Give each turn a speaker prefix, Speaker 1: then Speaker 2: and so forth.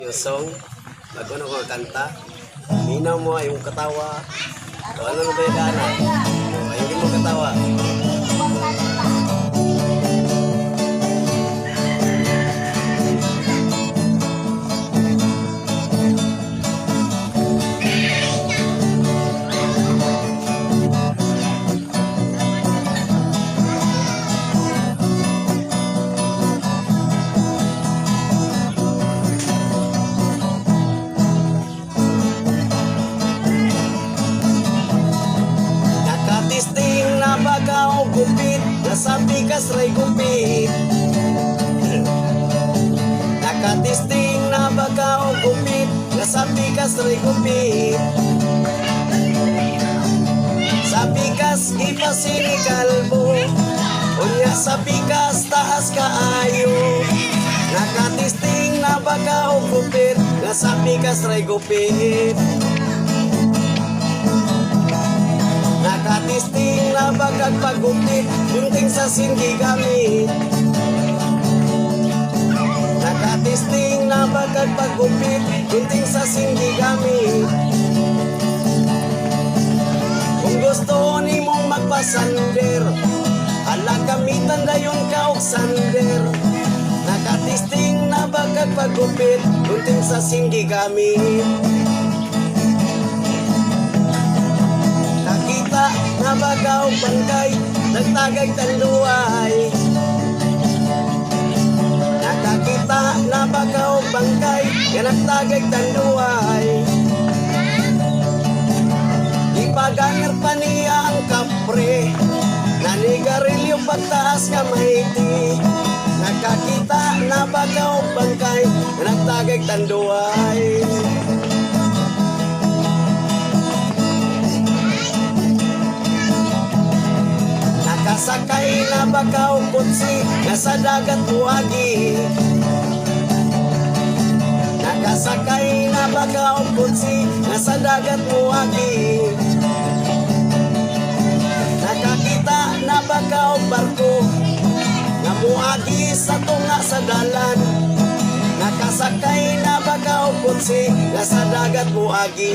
Speaker 1: Yung song, bago na ko kanta, minaw mo ay yung katawa. O ano na ba yung gana? O hindi mo katawa. Nakatisting na bagaw gupit, nasabi kas ray gupit. Nakatisting na bagaw gupit, nasabi kas ray gupit. Sabi kas ipasini kalbo, unya sabi kas taas kaayo. Nakatisting na bagaw gupit, nasabi kas ray gupit. Nakatisting na bagag pagupit, gunting sa sindi gamit. Nakatisting na bagag pagupit, gunting sa sindi gamit. Kung gusto ni mong magpasander, ala gamitan dayon ka og sander. Nakatisting na bagag pagupit, gunting sa sindi gamit. Na bagaw bangkay, nagtagay tanduay. Nakakita na bagaw bangkay, nagtagay tanduay. Ipagangar pa niya ang kapre, nanigarilyo pagtaas kamayti. Nakakita na bagaw bangkay, nagtagay tanduay. Nakasakay na bagaw kutsi, nasa dagat buhagi. Nakasakay na bagaw kutsi, nasa dagat buhagi. Nakakita na bagaw barko, nga buhagi sa tunga sa dalan. Nakasakay na bagaw kutsi, nasa dagat buhagi.